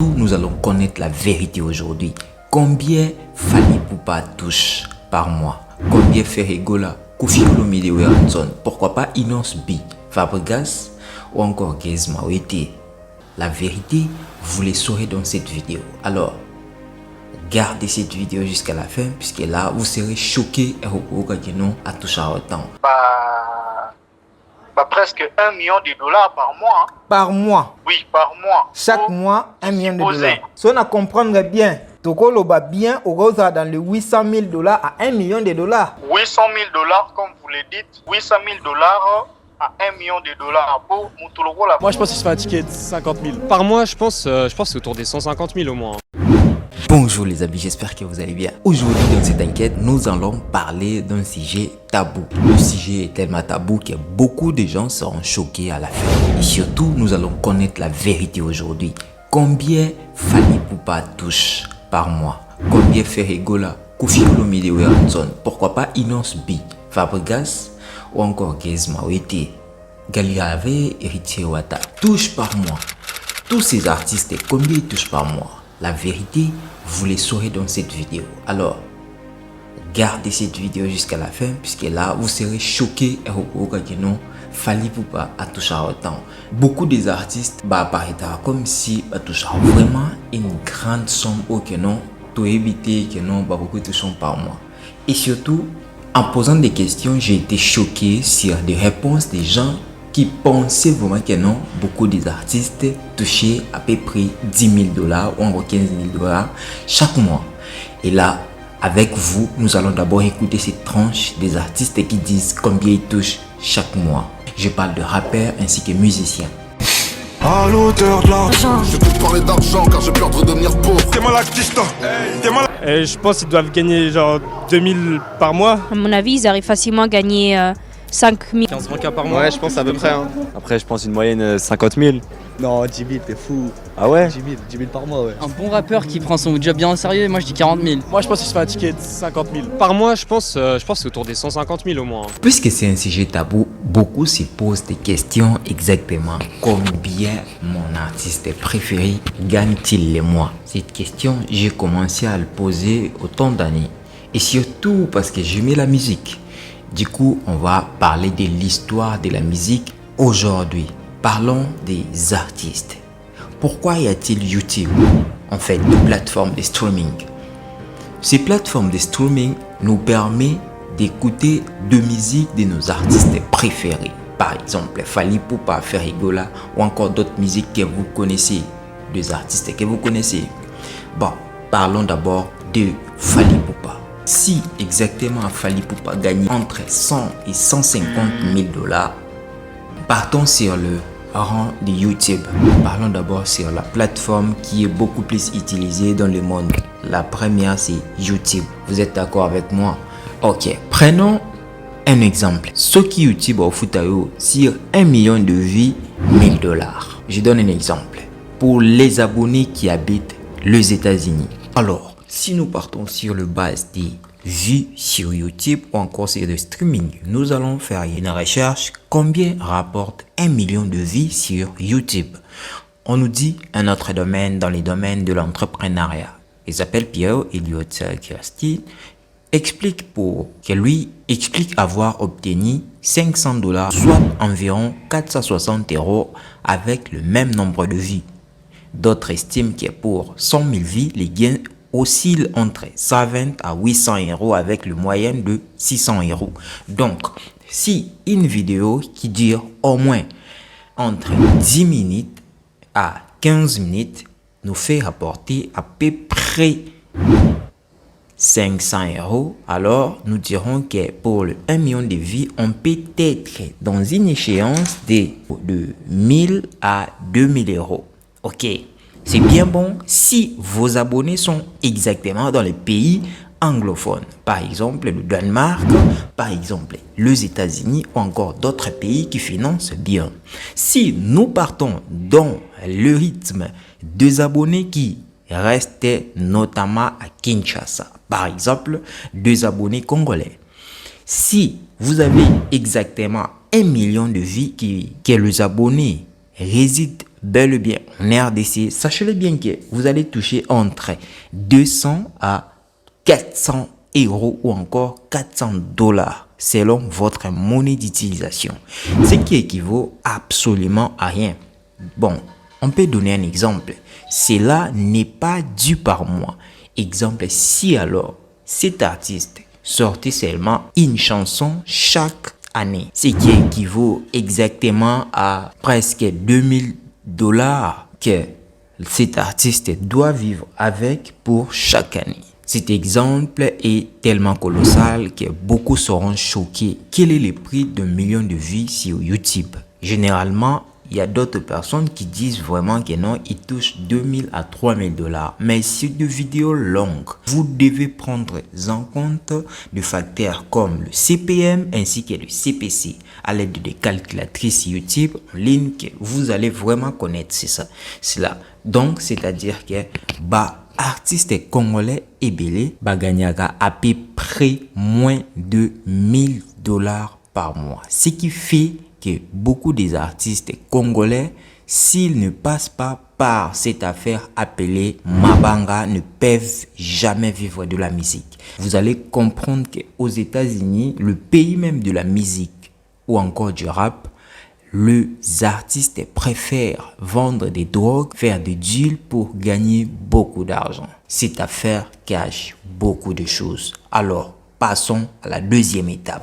Nous allons connaître la vérité aujourd'hui. Combien Fally Ipupa touche par mois? Combien Ferregola, Koffi Olomide Werrason, pourquoi pas Inos B, Fabregas ou encore Gez Mawete? La vérité, vous les saurez dans cette vidéo. Alors, gardez cette vidéo jusqu'à la fin, puisque là, vous serez choqués et vous à toucher autant. Presque 1 million de dollars par mois. Hein. Par mois? Oui, par mois. Chaque mois, 1 million de dollars. Si on a comprendre bien, Toko va bien au dans les 800 000 dollars à 1 million de dollars. 800 000 dollars, comme vous le dites, 800 000 dollars à 1 million de dollars pour Moutologo. Moi, je pense qu'il se fait un ticket de 50 000. Par mois, je pense c'est autour des 150 000 au moins. Bonjour les amis, j'espère que vous allez bien. Aujourd'hui dans cette enquête, nous allons parler d'un sujet tabou. Le sujet est tellement tabou que beaucoup de gens seront choqués à la fin. Et surtout, nous allons connaître la vérité aujourd'hui. Combien Fally Ipupa touche par mois? Combien Ferregola, Koffi Olomide Werrason, pourquoi pas Inos B, Fabregas ou encore Gez Mawete, Galiave et Héritier Wata touchent par mois? Tous ces artistes, combien ils touchent par mois? La vérité, vous les saurez dans cette vidéo. Alors, gardez cette vidéo jusqu'à la fin, puisque là, vous serez choqués et vous Fally Ipupa a touché autant. Beaucoup des artistes apparaîtra comme si touché vraiment une grande somme au que non, pour éviter que non, beaucoup touchent par mois. Et surtout, en posant des questions, j'ai été choqué sur des réponses des gens qui pensaient vraiment que non, beaucoup des artistes touchaient à peu près 10 000 dollars ou encore 15 000 dollars chaque mois. Et là, avec vous, nous allons d'abord écouter cette tranche des artistes qui disent combien ils touchent chaque mois. Je parle de rappeurs ainsi que musiciens. À l'auteur de l'argent, je peux parler d'argent car j'ai peur de devenir pauvre. T'es mal artiste, t'es mal. Je pense qu'ils doivent gagner genre 2000 par mois. À mon avis, ils arrivent facilement à gagner 5 000. 15 000 par mois. Ouais, je pense à peu près. Hein. Après, je pense une moyenne 50 000. Non, 10 000, t'es fou. Ah ouais? 10 000 par mois, ouais. Un bon rappeur qui prend son job bien au sérieux, moi je dis 40 000. Moi, je pense qu'il se fait un ticket de 50 000. Par mois, je pense c'est autour des 150 000 au moins. Puisque c'est un sujet tabou, beaucoup se posent des questions exactement. Combien mon artiste préféré gagne-t-il les mois? Cette question, j'ai commencé à le poser autant d'années. Et surtout parce que j'aimais la musique. Du coup, on va parler de l'histoire de la musique aujourd'hui. Parlons des artistes. Pourquoi y a-t-il YouTube? En fait, une plateforme de streaming. Ces plateformes de streaming nous permettent d'écouter de musique de nos artistes préférés. Par exemple, Fally Ipupa, Ferregola ou encore d'autres musiques que vous connaissez, des artistes que vous connaissez. Bon, parlons d'abord de Fally Ipupa. Si exactement Fally Ipupa gagne entre 100 et 150 000 dollars, partons sur le rang de YouTube. Parlons d'abord sur la plateforme qui est beaucoup plus utilisée dans le monde. La première, c'est YouTube. Vous êtes d'accord avec moi? Ok, prenons un exemple. Ceux qui YouTube au Futayo sur 1 million de vues, 1000 dollars. Je donne un exemple. Pour les abonnés qui habitent les États-Unis. Alors, si nous partons sur le base des vues sur YouTube ou encore sur le streaming, nous allons faire une recherche. Combien rapporte 1 million de vues sur YouTube? On nous dit un autre domaine dans les domaines de l'entrepreneuriat. Il s'appelle Pierre Elliott Kirsty. Explique avoir obtenu 500 dollars, soit environ 460 € avec le même nombre de vues. D'autres estiment que pour 100 000 vues, les gains oscillent entre 120 à 800 € avec le moyenne de 600 €. Donc, si une vidéo qui dure au moins entre 10 minutes à 15 minutes nous fait rapporter à peu près 500 €, alors nous dirons que pour le 1 million de vues, on peut être dans une échéance de 1000 à 2000 €. Ok, c'est bien bon si vos abonnés sont exactement dans les pays anglophones. Par exemple, le Danemark, par exemple, les États-Unis ou encore d'autres pays qui financent bien. Si nous partons dans le rythme des abonnés qui restent notamment à Kinshasa, par exemple, des abonnés congolais. Si vous avez exactement 1 million de vues que les abonnés résident bel et bien en RDC, sachez-le bien que vous allez toucher entre 200 à 400 euros ou encore 400 dollars selon votre monnaie d'utilisation, ce qui équivaut absolument à rien. Bon, on peut donner un exemple. Cela n'est pas dû par mois. Exemple, si alors cet artiste sortait seulement une chanson chaque année, ce qui équivaut exactement à presque 2000 dollars que cet artiste doit vivre avec pour chaque année. Cet exemple est tellement colossal que beaucoup seront choqués. Quel est le prix d'1 million de vues sur YouTube? Généralement, il y a d'autres personnes qui disent vraiment que non, ils touchent 2000 à 3000 dollars. Mais sur des vidéos longues, vous devez prendre en compte des facteurs comme le CPM ainsi que le CPC à l'aide des calculatrices YouTube en ligne que vous allez vraiment connaître. C'est cela. Donc, c'est-à-dire que artiste congolais et belé gagnera à peu près moins de 1000 dollars par mois. Ce qui fait que beaucoup des artistes congolais, s'ils ne passent pas par cette affaire appelée Mabanga, ne peuvent jamais vivre de la musique. Vous allez comprendre qu'aux États-Unis, le pays même de la musique ou encore du rap, les artistes préfèrent vendre des drogues, faire des deals pour gagner beaucoup d'argent. Cette affaire cache beaucoup de choses. Alors, passons à la deuxième étape.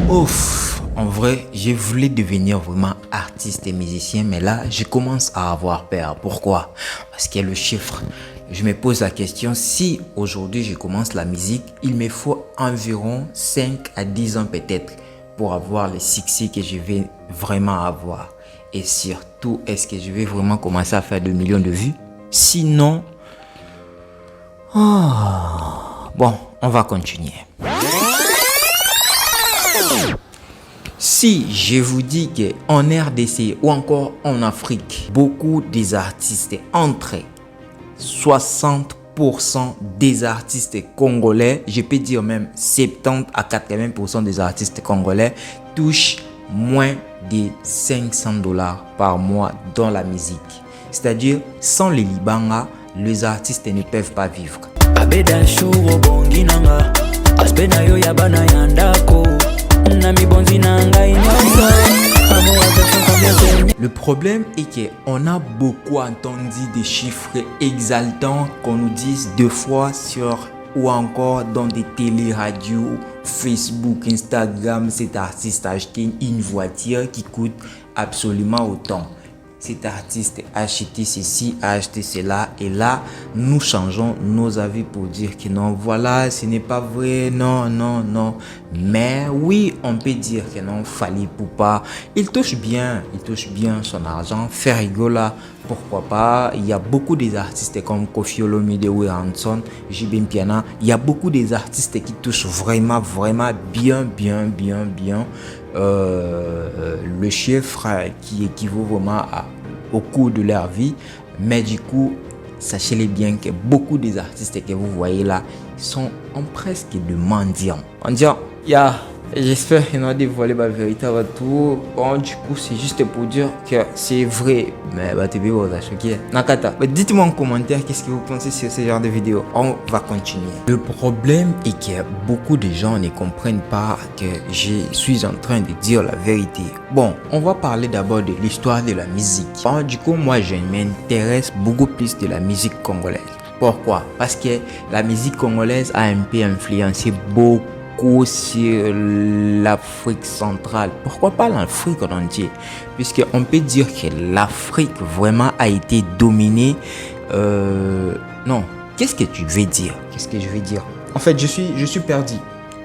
Ouf, en vrai, je voulais devenir vraiment artiste et musicien, mais là, je commence à avoir peur. Pourquoi? Parce que le chiffre, je me pose la question, si aujourd'hui je commence la musique, il me faut environ 5 à 10 ans peut-être pour avoir le succès que je vais vraiment avoir. Et surtout, est-ce que je vais vraiment commencer à faire 2 millions de vues? Sinon, bon, on va continuer. Si je vous dis qu'en RDC ou encore en Afrique, beaucoup des artistes entre 60% des artistes congolais, je peux dire même 70 à 80% des artistes congolais touchent moins de 500 dollars par mois dans la musique. C'est-à-dire, sans les Libanga, les artistes ne peuvent pas vivre. Le problème est qu'on a beaucoup entendu des chiffres exaltants qu'on nous dise 2 fois sur ou encore dans des télé-radios, Facebook, Instagram, cet artiste a acheté une voiture qui coûte absolument autant. Cet artiste a acheté ceci, a acheté cela, et là, nous changeons nos avis pour dire que non, voilà, ce n'est pas vrai, non. Mais oui, on peut dire que non, Fally Ipupa, il touche bien son argent, fait rigoler, pourquoi pas. Il y a beaucoup des artistes comme Koffi Olomide, Will Hanson, J.B. Piana, il y a beaucoup des artistes qui touchent vraiment bien. Le chiffre qui équivaut vraiment au coût de leur vie, mais du coup, sachez-les bien que beaucoup des artistes que vous voyez là sont en presque de mendiants. J'espère qu'ils ont dévoilé la vérité à tout. Bon, du coup, c'est juste pour dire que c'est vrai. Mais Nakata, dites-moi en commentaire qu'est-ce que vous pensez sur ce genre de vidéo. On va continuer. Le problème est que beaucoup de gens ne comprennent pas que je suis en train de dire la vérité. Bon, on va parler d'abord de l'histoire de la musique. Bon, du coup, moi, je m'intéresse beaucoup plus de la musique congolaise. Pourquoi? Parce que la musique congolaise a un peu influencé beaucoup sur l'Afrique centrale. Pourquoi pas l'Afrique en entier? Puisqu'on peut dire que l'Afrique vraiment a été dominée. Non, qu'est-ce que tu veux dire? Qu'est-ce que je veux dire? En fait, je suis perdu.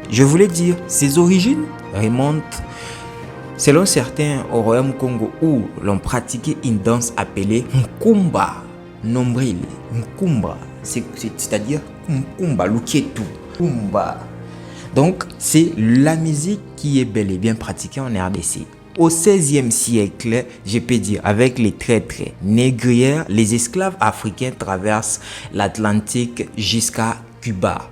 Je voulais dire, ses origines remontent, selon certains, au Royaume Congo où l'on pratiquait une danse appelée Nkumba Nombril. Nkumba, c'est-à-dire Nkumba Luketu. Nkumba. Donc, c'est la musique qui est bel et bien pratiquée en RDC. Au XVIe siècle, je peux dire, avec les traîtres négrières, les esclaves africains traversent l'Atlantique jusqu'à Cuba.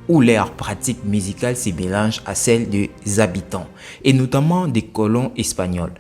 où leur pratique musicale se mélange à celle des habitants, et notamment des colons espagnols.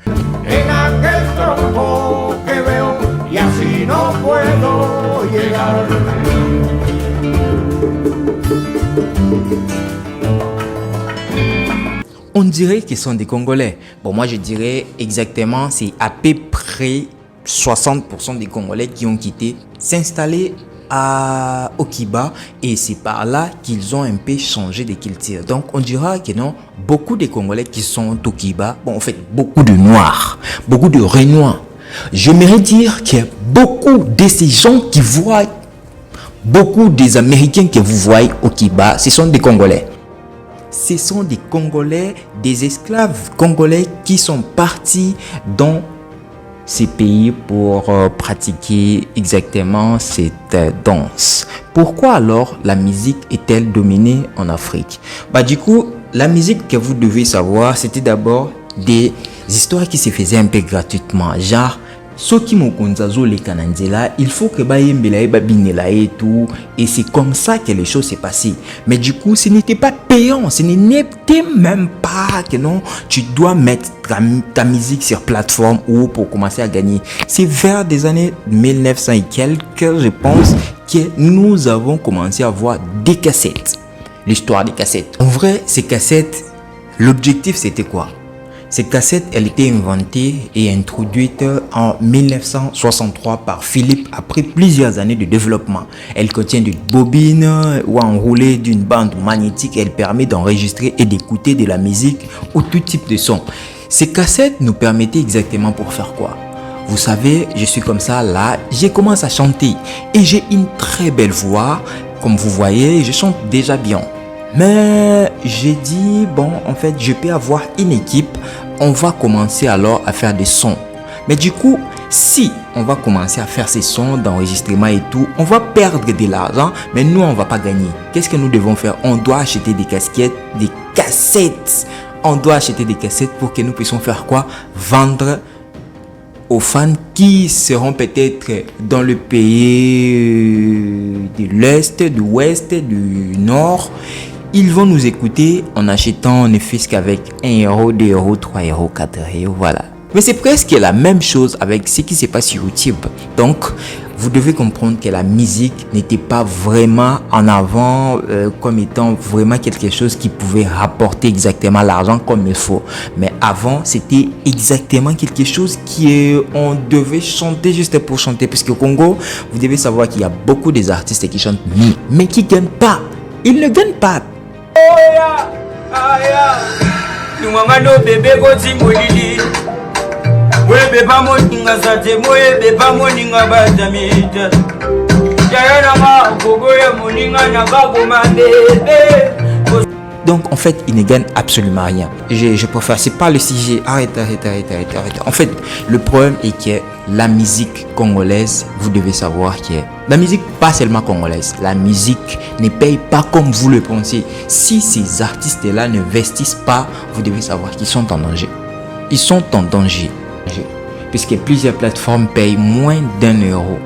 On dirait qu'ils sont des Congolais. Bon, moi je dirais exactement, c'est à peu près 60% des Congolais qui ont quitté, s'installer à Okiba, et c'est par là qu'ils ont un peu changé de culture. Donc on dira que non, beaucoup de Congolais qui sont au Okiba, bon en fait beaucoup de Noirs, beaucoup de Renois. J'aimerais dire que beaucoup de ces gens qui voient, beaucoup des Américains que vous voyez au Okiba, ce sont des Congolais. Ce sont des Congolais, des esclaves congolais qui sont partis dans ces pays pour pratiquer exactement cette danse. Pourquoi alors la musique est-elle dominée en Afrique? Du coup, la musique que vous devez savoir, c'était d'abord des histoires qui se faisaient un peu gratuitement. Genre, soki mokonza zoleka na nzela, il faut que bayembela e babinela et tout, et c'est comme ça que les choses s'est passées. Mais du coup, ce n'était pas payant, ce n'était même pas que non, tu dois mettre ta musique sur plateforme ou pour commencer à gagner. C'est vers des années 1900 et quelques, je pense, que nous avons commencé à voir des cassettes. L'histoire des cassettes. En vrai, ces cassettes, l'objectif c'était quoi? Cette cassette, elle était inventée et introduite en 1963 par Philippe après plusieurs années de développement. Elle contient une bobine ou enroulée d'une bande magnétique. Elle permet d'enregistrer et d'écouter de la musique ou tout type de son. Ces cassettes nous permettaient exactement pour faire quoi? Vous savez, je suis comme ça là, j'ai commencé à chanter et j'ai une très belle voix. Comme vous voyez, je chante déjà bien. Mais j'ai dit, bon, en fait, je peux avoir une équipe. On va commencer alors à faire des sons. Mais du coup, si on va commencer à faire ces sons d'enregistrement et tout, on va perdre de l'argent, mais nous, on va pas gagner. Qu'est-ce que nous devons faire? On doit acheter des cassettes. On doit acheter des cassettes pour que nous puissions faire quoi? Vendre aux fans qui seront peut-être dans le pays de l'Est, de l'Ouest, du Nord. Ils vont nous écouter en achetant ne fût-ce qu'avec 1 euro, 2 euros, 3 euros, 4 euros, voilà. Mais c'est presque la même chose avec ce qui se passe sur YouTube. Donc, vous devez comprendre que la musique n'était pas vraiment en avant comme étant vraiment quelque chose qui pouvait rapporter exactement l'argent comme il faut. Mais avant, c'était exactement quelque chose on devait chanter juste pour chanter. Parce qu'au Congo, vous devez savoir qu'il y a beaucoup des artistes qui chantent, mais qui ne gagnent pas. Ils ne gagnent pas. Donc en fait, ils ne gagnent absolument rien. Je préfère, c'est pas le sujet. Arrête. En fait, le problème est que la musique congolaise, vous devez savoir que la musique, pas seulement congolaise, la musique ne paye pas comme vous le pensez. Si ces artistes-là n'investissent pas, vous devez savoir qu'ils sont en danger. Ils sont en danger. Puisque plusieurs plateformes payent moins d'1 euro.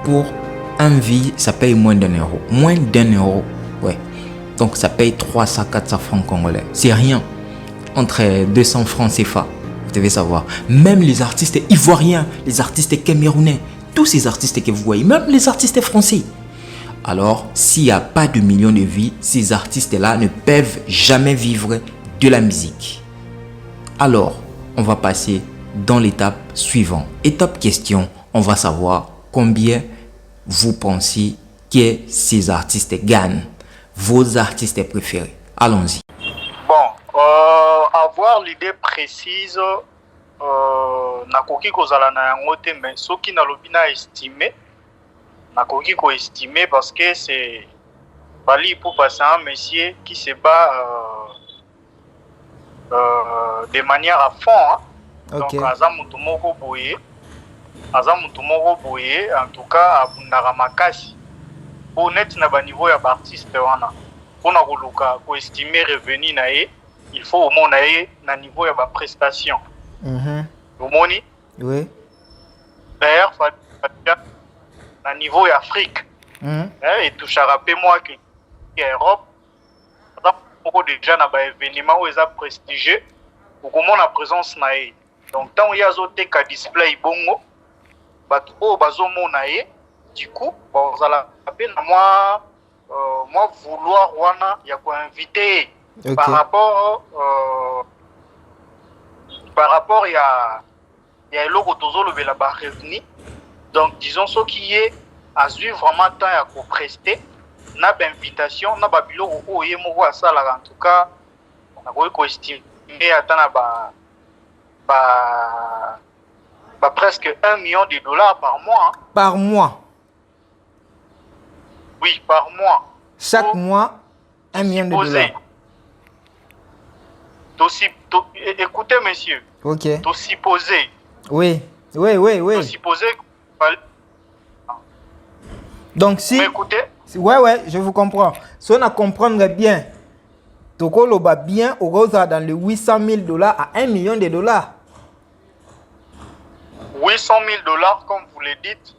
Pour un vie, ça paye moins d'1 euro. Moins d'1 euro, ouais. Donc ça paye 300-400 francs congolais. C'est rien. Entre 200 francs CFA. Vous devez savoir. Même les artistes ivoiriens, les artistes camerounais, tous ces artistes que vous voyez, même les artistes français. Alors, s'il n'y a pas de millions de vies, ces artistes-là ne peuvent jamais vivre de la musique. Alors, on va passer dans l'étape suivante. Étape question, on va savoir combien vous pensez que ces artistes gagnent. Vos artistes préférés. Allons-y. Bon, avoir l'idée précise, nakoki kozala na yango te, mais soki nalobi na estimer, nakoki ko estimer parce que c'est Fally Ipupa, c'est un monsieur qui se bat de manière à fond. Hein. Okay. Donc, aza mutu moko boye, en tout cas, abundaka makasi. Pour net na ba niveau ya ba artiste wana. Pour na koluka ko estimer revenu na ye, il faut au moins na niveau ya ba prestation. Omoni? Oui. D'ailleurs, na niveau ya Afrique. Et touchera pe moi que Europe, déjà na ba événement où ils a prestigieux ou comment la présence na ye. Donc tant il y a zoté ka display bongo bato o bazomona ye du coup vous allez appeler moi vouloir wana ya ko inviter par rapport il y a eloko tozolo bela ba revenu. Donc disons ce qui est à suivre vraiment temps à ko prester na ba invitation na ba biloko o ye moko asala en tout cas on a ko estimer atana presque $1 million par mois. Hein. Par mois? Oui, par mois. Chaque mois, $1 million. Écoutez, monsieur. Ok. Tu supposé. Oui. Tu supposé. Donc si... Vous m'écoutez? Ouais, je vous comprends. Si on a comprendre bien, Toko va bien au rosa dans les $800,000 à $1 million. $800,000, comme vous le dites,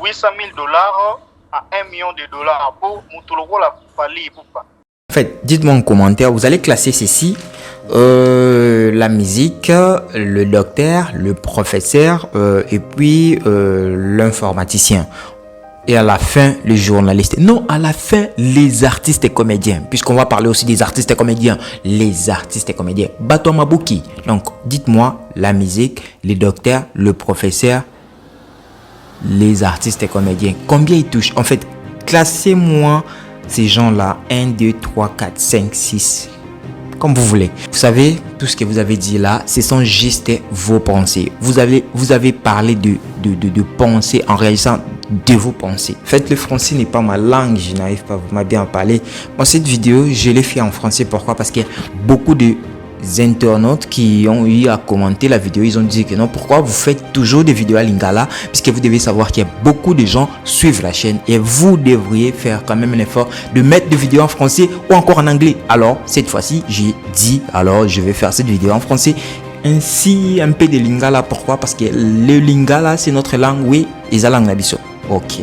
$800,000 à $1 million pour Moutoulogo la Fali Poupa. En fait, dites-moi en commentaire, vous allez classer ceci, la musique, le docteur, le professeur et puis l'informaticien. Et à la fin, les journalistes. Non, à la fin, les artistes et comédiens. Puisqu'on va parler aussi des artistes et comédiens. Les artistes et comédiens. Bato Mabuki. Donc, dites-moi, la musique, les docteurs, le professeur, les artistes et comédiens. Combien ils touchent? En fait, classez-moi ces gens-là. 1, 2, 3, 4, 5, 6. Comme vous voulez. Vous savez, tout ce que vous avez dit là, ce sont juste vos pensées. Vous avez parlé de pensées en réalisant de vos pensées. En fait, le français n'est pas ma langue, je n'arrive pas à bien parler. Moi, cette vidéo, je l'ai fait en français. Pourquoi? Parce qu'il y a beaucoup de internautes qui ont eu à commenter la vidéo. Ils ont dit que non, pourquoi vous faites toujours des vidéos à lingala? Puisque vous devez savoir qu'il y a beaucoup de gens qui suivent la chaîne et vous devriez faire quand même un effort de mettre des vidéos en français ou encore en anglais. Alors, cette fois-ci, j'ai dit, alors je vais faire cette vidéo en français. Ainsi, un peu de lingala. Pourquoi? Parce que le lingala, c'est notre langue, oui, et la langue nabiso. Ok,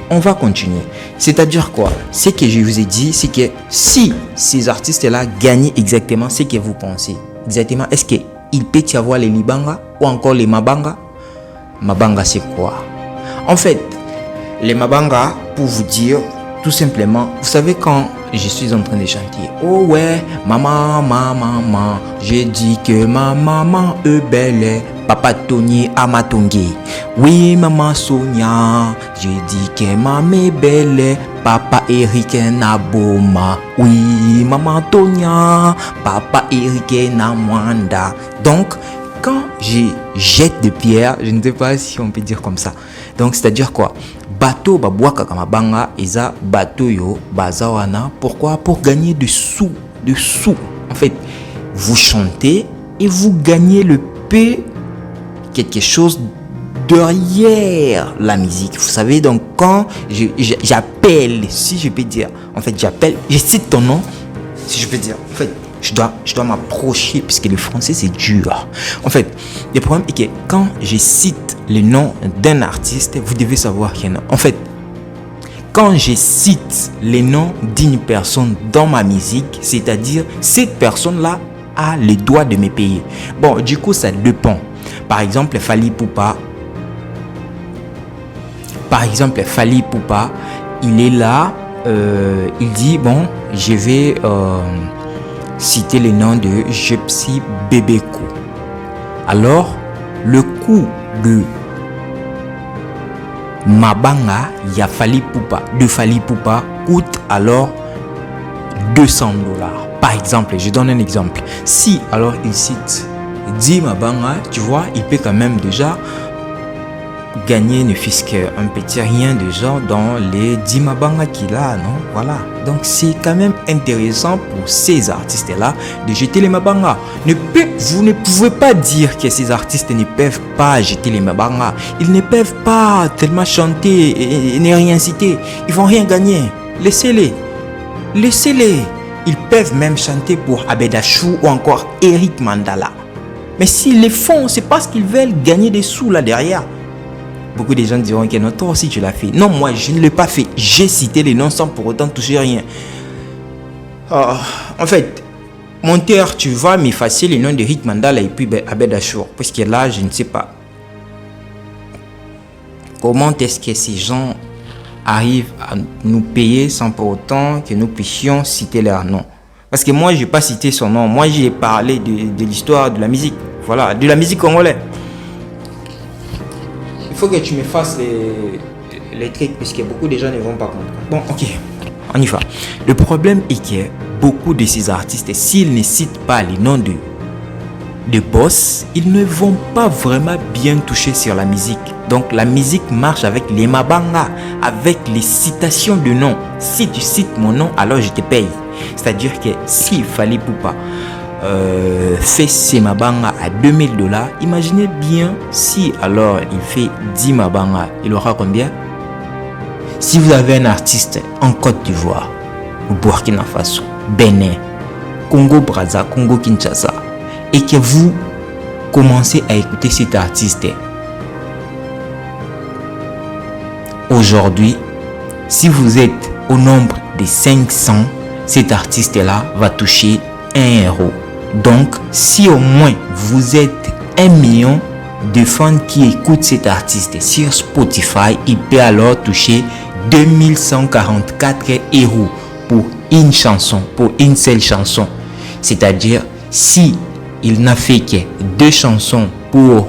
on va continuer. C'est-à-dire quoi? Ce que je vous ai dit, c'est que si ces artistes-là gagnent exactement ce que vous pensez, exactement, est-ce qu'il peut y avoir les libanga ou encore les mabanga? Mabanga, c'est quoi? En fait, les mabanga, pour vous dire, tout simplement, vous savez quand je suis en train de chanter, oh ouais, maman, j'ai dit que ma maman est belle, papa Tony Amatongi. Oui, maman Sonia, j'ai dit que maman est belle, papa Eric Naboma. Oui, maman Tonia, papa Eric Namwanda. Donc, quand je jette des pierres, je ne sais pas si on peut dire comme ça. Donc, c'est-à-dire quoi? Bateau babouaka kamabanga eza bateau yo bazawana. Pourquoi? Pour gagner des sous. En fait, vous chantez et vous gagnez le peu quelque chose derrière la musique. Vous savez, donc quand j'appelle, si je peux dire, en fait j'appelle, je cite ton nom, si je peux dire, en fait je dois m'approcher puisque le français c'est dur. En fait, le problème est que quand je cite le nom d'un artiste, vous devez savoir qu'il y en a. En fait, quand je cite le nom d'une personne dans ma musique, c'est-à-dire cette personne-là a le droit de me payer. Bon, du coup, ça dépend. Par exemple, Fali Poupa. Il est là. Il dit, bon, je vais citer le nom de Jepsi Bebeko. Alors, le coût de Mabanga, il y a Fali Poupa coûte alors $200. Par exemple, je donne un exemple. Si alors il cite 10 Mabanga, tu vois, il peut quand même déjà gagner ne fût-ce qu'un petit rien déjà dans les 10 Mabanga qu'il a, non? Voilà. Donc c'est quand même intéressant pour ces artistes-là de jeter les Mabanga. Vous ne pouvez pas dire que ces artistes ne peuvent pas jeter les Mabanga. Ils ne peuvent pas tellement chanter et ne rien citer. Ils vont rien gagner. Laissez-les. Ils peuvent même chanter pour Abedachou ou encore Eric Mandala. Mais s'ils les font, c'est parce qu'ils veulent gagner des sous là derrière. Beaucoup de gens diront que non, toi aussi tu l'as fait. Non, moi je ne l'ai pas fait. J'ai cité les noms sans pour autant toucher rien. En fait, monteur, tu vas m'effacer le nom de Rick Mandala et puis Abed Achour. Parce que là, je ne sais pas. Comment est-ce que ces gens arrivent à nous payer sans pour autant que nous puissions citer leur nom? Parce que moi, je n'ai pas cité son nom. Moi, j'ai parlé de l'histoire de la musique. Voilà, de la musique congolaise. Il faut que tu me fasses les trucs puisque beaucoup de gens ne vont pas comprendre. Bon, ok, on y va. Le problème est que beaucoup de ces artistes, s'ils ne citent pas les noms de boss, ils ne vont pas vraiment bien toucher sur la musique. Donc la musique marche avec les mabanga, avec les citations de noms. Si tu cites mon nom, alors je te paye. C'est-à-dire que si Fally Ipupa fait ses mabanga à $2000, imaginez bien si alors il fait 10 mabanga, il aura combien? Si vous avez un artiste en Côte d'Ivoire, Burkina Faso, Bénin, Congo Brazza, Congo Kinshasa, et que vous commencez à écouter cet artiste, aujourd'hui, si vous êtes au nombre de 500, cet artiste-là va toucher 1 euro. Donc, si au moins vous êtes 1 million de fans qui écoutent cet artiste sur Spotify, il peut alors toucher 2144 euros pour une chanson, pour une seule chanson. C'est-à-dire, si il n'a fait que 2 chansons pour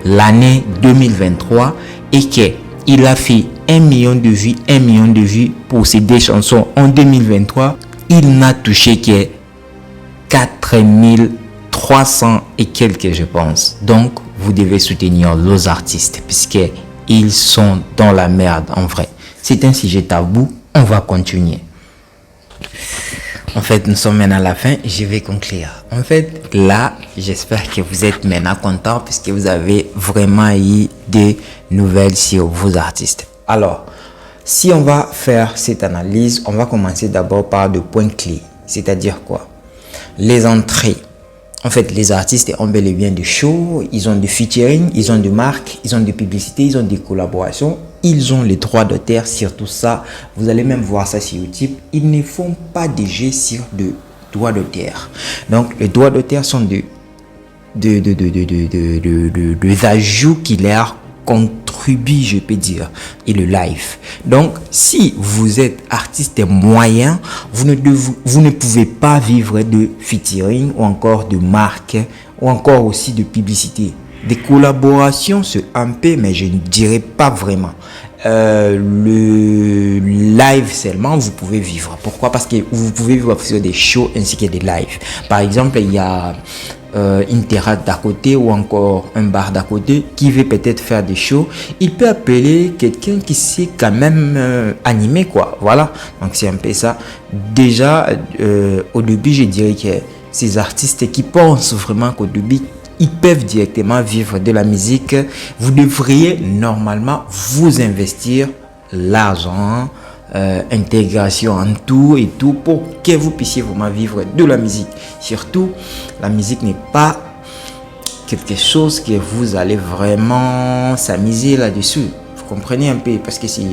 l'année 2023 et qu'il a fait 1 million de vues pour ces 2 chansons en 2023, il n'a touché que 4300 et quelques, je pense. Donc, vous devez soutenir nos artistes puisqu'ils sont dans la merde en vrai. C'est un sujet tabou, on va continuer. En fait, nous sommes maintenant à la fin, je vais conclure. En fait, là, j'espère que vous êtes maintenant contents puisque vous avez vraiment eu des nouvelles sur vos artistes. Alors, si on va faire cette analyse, on va commencer d'abord par des points clés. C'est-à-dire quoi? Les entrées. En fait, les artistes ont bel et bien des shows, ils ont des featuring, ils ont des marques, ils ont des publicités, ils ont des collaborations, ils ont les droits d'auteur sur tout ça. Vous allez même voir ça sur YouTube. Ils ne font pas de jeux sur de droits d'auteur. Donc, les droits d'auteur sont des ajouts qui leur contribuent, je peux dire, et le live. Donc, si vous êtes artiste moyen, vous ne pouvez pas vivre de featuring ou encore de marque ou encore aussi de publicité. Des collaborations, c'est un peu, mais je ne dirais pas vraiment. Le live seulement, vous pouvez vivre. Pourquoi? Parce que vous pouvez vivre sur des shows ainsi que des lives. Par exemple, il y a une terrasse d'à côté ou encore un bar d'à côté qui veut peut-être faire des shows. Il peut appeler quelqu'un qui sait quand même animer, quoi. Voilà, donc c'est un peu ça. Déjà, au début, je dirais que ces artistes qui pensent vraiment qu'au début, ils peuvent directement vivre de la musique, vous devriez normalement vous investir l'argent, intégration en tout et tout pour que vous puissiez vraiment vivre de la musique. Surtout, la musique n'est pas quelque chose que vous allez vraiment s'amuser là-dessus. Vous comprenez un peu, parce que c'est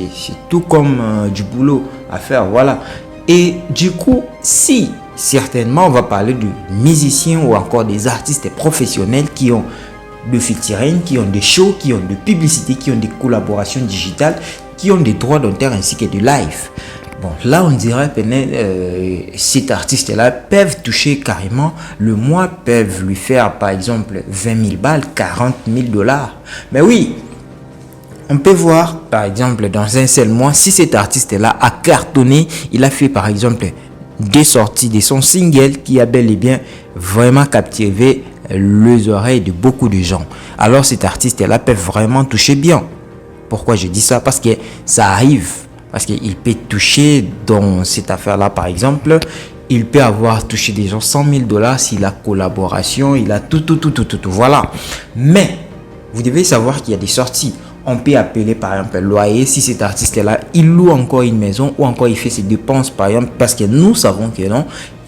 tout comme du boulot à faire, voilà. Et du coup, si certainement on va parler de musiciens ou encore des artistes professionnels qui ont de featuring, qui ont des shows, qui ont de publicité, qui ont des collaborations digitales, qui ont des droits d'auteur ainsi que de live. Bon, là on dirait que cet artiste-là peuvent toucher carrément, le mois peuvent lui faire par exemple 20 000 balles, 40 000 $. Mais oui, on peut voir par exemple dans un seul mois, si cet artiste-là a cartonné, il a fait par exemple 2 sorties de son single qui a bel et bien vraiment captivé les oreilles de beaucoup de gens. Alors cet artiste-là peut vraiment toucher bien. Pourquoi je dis ça? Parce que ça arrive. Parce qu'il peut toucher dans cette affaire-là, par exemple, il peut avoir touché des gens 100 000 $ s'il a collaboration, il a tout. Voilà. Mais vous devez savoir qu'il y a des sorties. On peut appeler par exemple le loyer si cet artiste-là, il loue encore une maison ou encore il fait ses dépenses par exemple, parce que nous savons que non,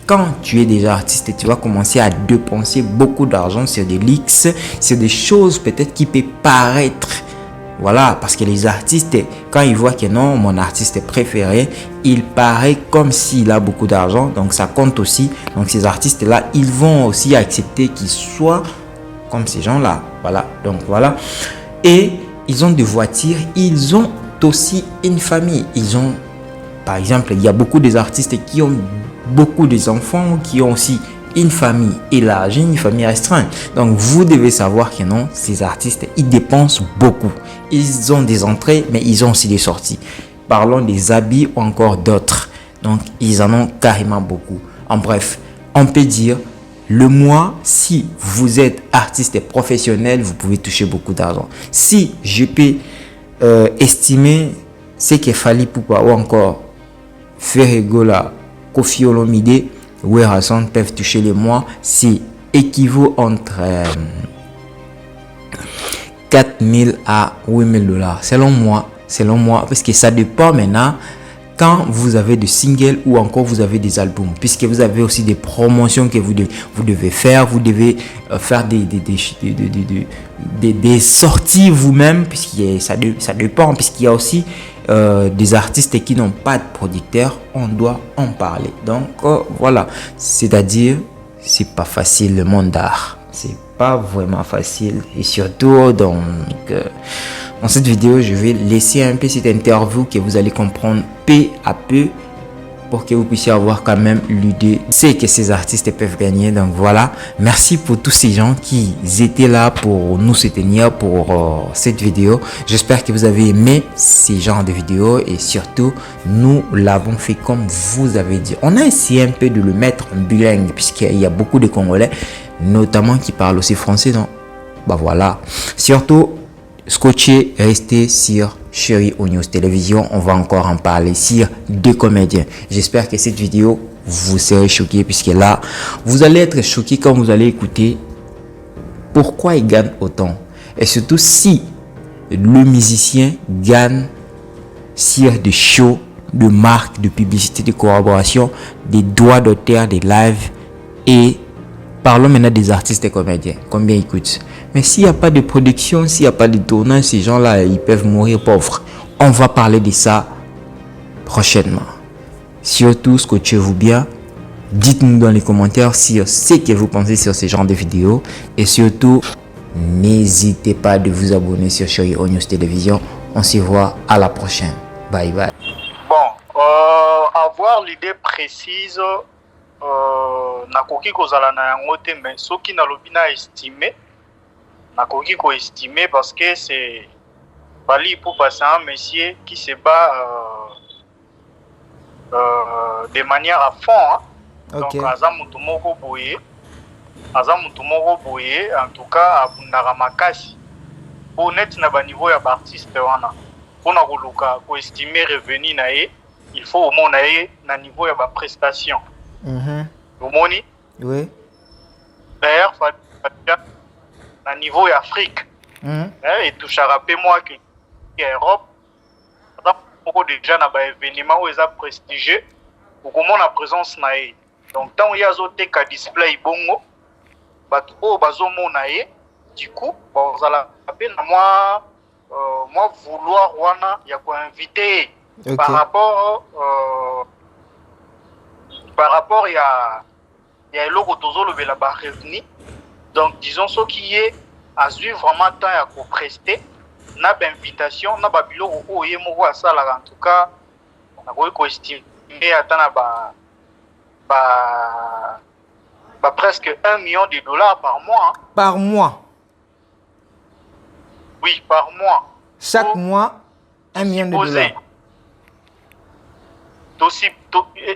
quand tu es déjà artiste, tu vas commencer à dépenser beaucoup d'argent sur des leaks, sur des choses peut-être qui peuvent paraître Voilà, parce que les artistes, quand ils voient que non, mon artiste préféré, il paraît comme s'il a beaucoup d'argent, donc ça compte aussi. Donc ces artistes-là, ils vont aussi accepter qu'ils soient comme ces gens-là. Voilà, donc voilà. Et ils ont des voitures, ils ont aussi une famille. Ils ont, par exemple, il y a beaucoup des artistes qui ont beaucoup d'enfants, qui ont aussi une famille élargie, une famille restreinte. Donc vous devez savoir que non, ces artistes, ils dépensent beaucoup. Ils ont des entrées, mais ils ont aussi des sorties. Parlons des habits ou encore d'autres. Donc ils en ont carrément beaucoup. En bref, on peut dire, le mois, si vous êtes artiste professionnel, vous pouvez toucher beaucoup d'argent. Si je peux estimer ce que Fally Ipupa ou encore Ferregola, Koffi Olomide, Werrason peuvent toucher les mois, c'est équivaut entre 4 000 à 8 000 $. Selon moi, parce que ça dépend maintenant quand vous avez des singles ou encore vous avez des albums, puisque vous avez aussi des promotions que vous devez faire, vous devez faire des sorties vous-même, puisque ça dépend, puisqu'il y a aussi des artistes qui n'ont pas de producteur, on doit en parler. Donc voilà, c'est-à-dire c'est pas facile le monde d'art, c'est pas vraiment facile, et surtout dans cette vidéo je vais laisser un peu cette interview que vous allez comprendre peu à peu pour que vous puissiez avoir quand même l'idée c'est que ces artistes peuvent gagner. Donc voilà, merci pour tous ces gens qui étaient là pour nous soutenir pour cette vidéo. J'espère que vous avez aimé ces genres de vidéos et surtout nous l'avons fait comme vous avez dit. On a essayé un peu de le mettre en bilingue puisqu'il y a beaucoup de Congolais notamment qui parlent aussi français. Donc bah voilà, surtout scotché, restez sur Chérie News Télévision. On va encore en parler sur deux comédiens. J'espère que cette vidéo vous serez choqués puisque là, vous allez être choqués quand vous allez écouter pourquoi il gagne autant. Et surtout si le musicien gagne sur des shows, de marques, de publicité, de collaboration, des droits d'auteur, des lives. Et parlons maintenant des artistes et comédiens. Combien ils coûtent? Mais s'il n'y a pas de production, s'il n'y a pas de tournage, ces gens-là, ils peuvent mourir pauvres. On va parler de ça prochainement. Surtout, scotchez-vous bien. Dites-nous dans les commentaires sur ce que vous pensez sur ce genre de vidéos. Et surtout, n'hésitez pas de vous abonner sur Chérie News Télévision. On se voit à la prochaine. Bye bye. Bon, avoir l'idée précise, nakoki kozala na yango te, mais soki nalobi na estimer, nakoki ko estimer parce que c'est Fally Ipupa, c'est un monsieur qui se bat de manière à fond, hein. Okay. Donc aza mutu moko boye, en tout cas abundaka makasi honnête na ba niveau ya ba artiste wana pona koluka ko estimer revenu na ye, il faut au moins na ye na niveau ya ba prestation. Omoni? Oui. D'ailleurs, à niveau Afrique, et tout ça rappelle moi que l'Europe, beaucoup déjà dans des événements où ils ont prestigieux, ou comment la présence naïe. Donc, tant il y a des cas display bongo, bateau bazomo naïe, du coup, vous allez appeler moi vouloir wana, il y a quoi inviter par rapport il y a l'eau de la revenu. Donc disons ce qui est à suivre vraiment temps à prester n'a pas invitation n'a pas bilo ou y mo à ça là en tout cas on a quoi estimer attendre presque 1 million de dollars par mois. Hein. Par mois? Oui, par mois. Chaque mois 1 million de dollars.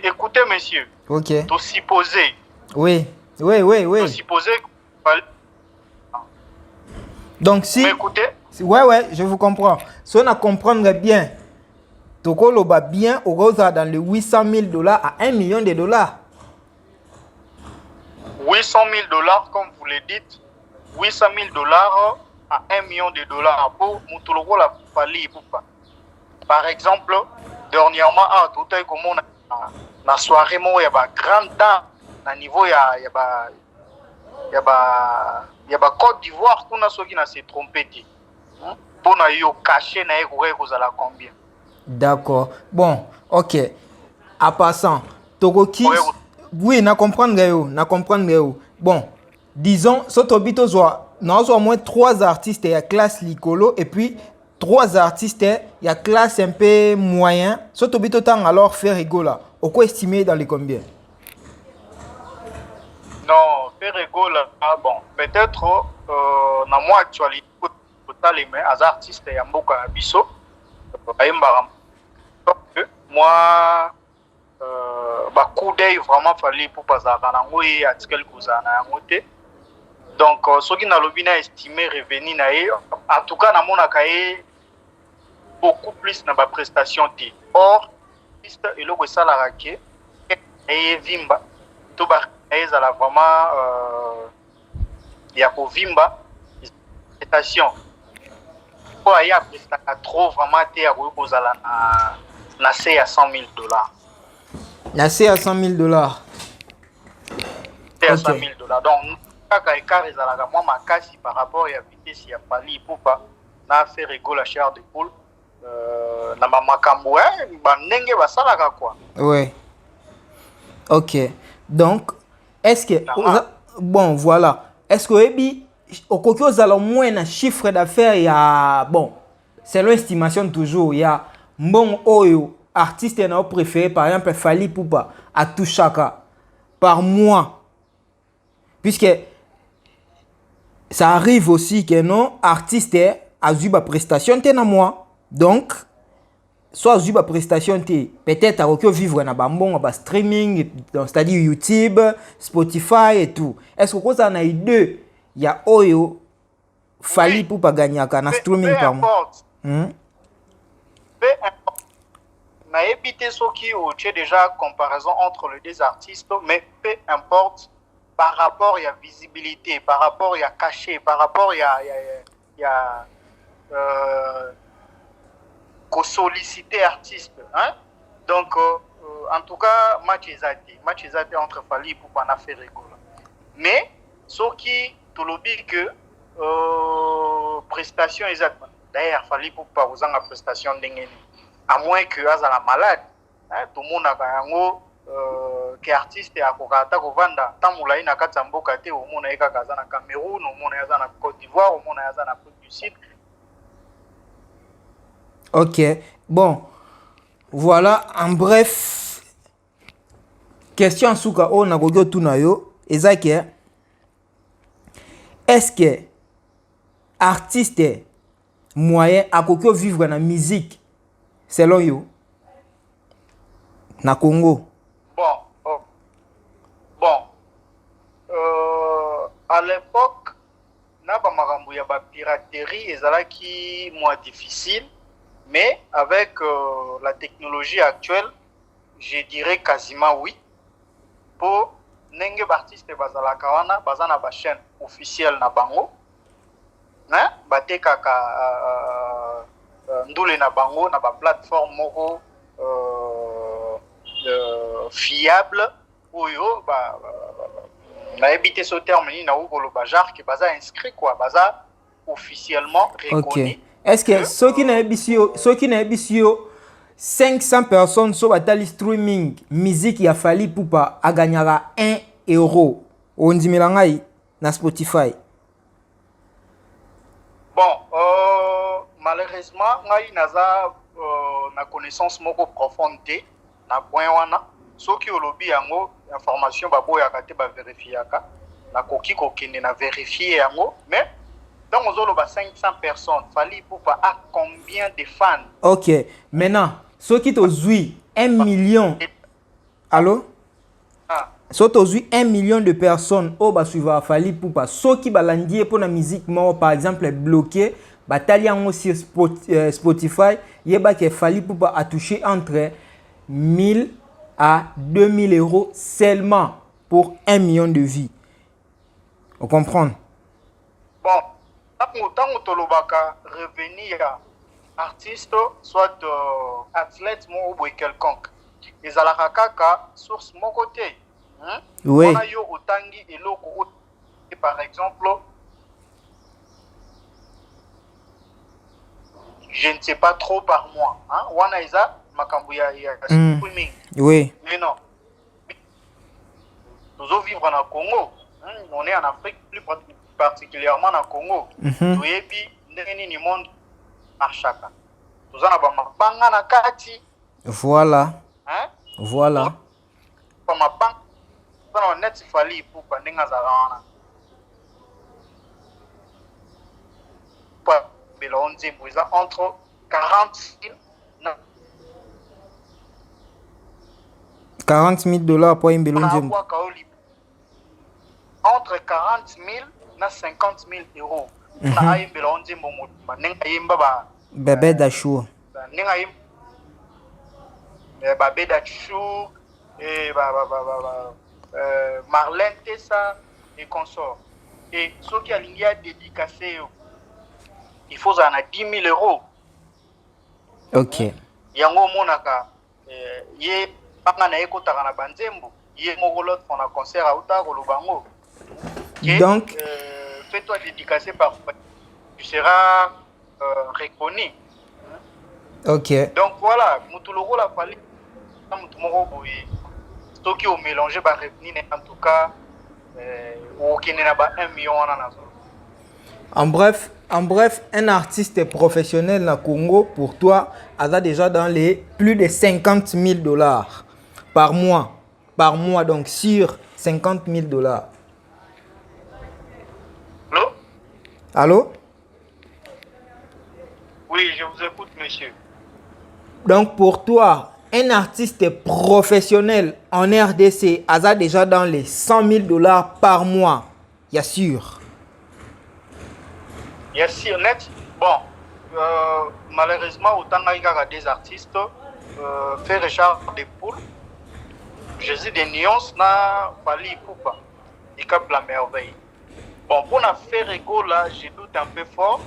Écoutez, monsieur. Ok. Tout supposé. Oui. Tout supposé. Donc si. Vous m'écoutez? Ouais, je vous comprends. Si on a comprendre bien, Toko va bien au rosa dans les 800 000 $ à 1 million de dollars. 800 000 $, comme vous le dites, 800 000 $ à 1 million de dollars pour Moutoulogo la Fally Ipupa. Par exemple, dernièrement, tout est comme on a la soirée, il y a un grand temps, à niveau, il y a Côte d'Ivoire, qu'on a ceux qui n'a se trompé. pour na yo caché na kozala combien. D'accord. Bon, ok. À passant, Togoki. Oui, na comprendre yo. Bon, disons, Sotobito soit, non, au moins 3 artistes, il y a classe Licolo, et puis 3 artistes, il y a classe un peu moyen. Sotobito tant alors faire rigola. Au quoi estimer dans les combien? Non, faire rigola, bon, peut-être, dans mon actualité, les artistes, il y a beaucoup d'artistes, moi, coup d'œil vraiment fallait pour pas avoir article donc ceux qui n'ont pas estimé revenir en tout cas dans mon cas beaucoup plus dans ma prestation or et le que ça la raqué et vimba tout bas ça vraiment il y a pour vimba prestation pour y a trop vraiment t'es à cause na c'est à $100,000. Na c'est à $100,000. C'est à $100,000. Donc kaka écart ezalaka moi makasi par rapport à vitesse ya Fally Ipupa na faire rigolo la chair de poule na makambo bandenge basalaka quoi. Ouais. Ok. Donc est-ce que bon voilà, est-ce que ebi okoki ozala moins un chiffre d'affaires ya bon, selon estimation toujours il y a bon oyo artiste na préféré par exemple Fally Ipupa à tout chaka par mois, puisque ça arrive aussi que non artiste a eu ba prestation te na mois, donc soit eu ba prestation te peut-être a que vivre na ba mbongo ba streaming, c'est-à-dire YouTube, Spotify et tout. Est-ce que ça na eu deux il y a oyo Fally Ipupa gagnaka na streaming par mois? Na évité ce qui est déjà comparaison entre les deux artistes, mais peu importe par rapport à la visibilité, par rapport à la cachet, par rapport à solliciter artiste, hein? Donc en tout cas match est entre Fally Ipupa na faire rigolo. Mais ce qui te lobby que prestation exactement. D'ailleurs Fally Ipupa vous en la prestation d'engagement. À moins que azala malade, hein, tout le monde a yango que artiste a kokata kovanda tamula ina kati mboka te au monde eka kaza na Cameroun, au monde yaza na Côte d'Ivoire, au monde yaza na Côte du Sud. OK. Bon. Voilà en bref question suka o na gogo tuna yo ezake est-ce que artiste moyen a kokyo vivre na musique selon you na Congo? À l'époque na ba makambo ya ba piraterie ezalaki moins difficile, mais avec la technologie actuelle je dirais quasiment oui. Pour nenge artiste bazalaka wana bazana ba chaîne officielle na bango, hein, batekaka ndule na bango na ba plateforme moko fiable oyo na éviter ce terme ni na ukolo bajar que baza inscrit quoi, baza officiellement reconnu. OK. Est-ce que ceux qui n'a bisio 500 personnes sur batali streaming musique ya Fally Ipupa a gagnera 1 euro on dit milangai na Spotify? Bon, malheureusement ngai naza na connaissance moko profonde na point wana soki olobi yango information baboyaka te ba vérifiaka na koki kokende na vérifier yango, mais donc ozoloba 500 personnes Fally Ipupa a combien de fans? OK, maintenant ceux qui t'ozui 1 million, allô, so t'ozui 1 million de personnes au ba suivre Fally Ipupa, ceux qui balandier pour la musique mort par exemple bloqué batali yango sur Spotify yeba que Fally Ipupa a touché entre 1000 à 2000 euros seulement pour 1 million de vies. Vous comprenez? Bon, tant que tolobaka revenir artiste soit athlète ou quelconque, les alakaka source mon côté, hein? Oui. On a yo otangi eloko par exemple je ne sais pas trop par mois. Hein? Wana isa makambo ya streaming. Oui. Mais non. Nous allons vivre en Congo. Hein? On est en Afrique, plus particulièrement en Congo. Nous ni monde marchaka. Nous avons mabanga na kati. Voilà. Hein? Voilà. Pas mabanga. On net fali pour pandenga za wana. Pas belonzi buza entre 40 000 $40,000 pour Imbelo Nzembo. Entre 40 000 na 50 000 euros. Na Imbelo Nzembo mutima nenga yimba ba Bébé Dachou. Nenga yimba Bébé Dachou et Marlène Tessa et consorts. Et ceux qui alinguent à dédicacer, il faut en 10 000 euros. Ok. Yango monaka ye panga na eko takana banzembo ye mogolot on a concert à Outa Golobango. Donc fais-toi dédicacer par tu seras reconnu. Ok. Donc voilà, mutuloko la fali mutumoko boye. Ceux qui ont mélangé ba revenir en tout cas au Kenya ba 1 million na En bref, un artiste professionnel na Congo, pour toi, a déjà dans les plus de $50,000 par mois. Par mois, donc sur $50,000. Allô? Allô? Oui, je vous écoute, monsieur. Donc pour toi, un artiste professionnel en RDC a déjà dans les $100,000 par mois. Bien sûr. Bien sûr, net. Bon, malheureusement, autant qu'il y a des artistes, fait Richard des poules. Jésus des nuances n'a pas li poupa. Il capte la merveille. Bon, pour la faire égo là, je doute un peu fort.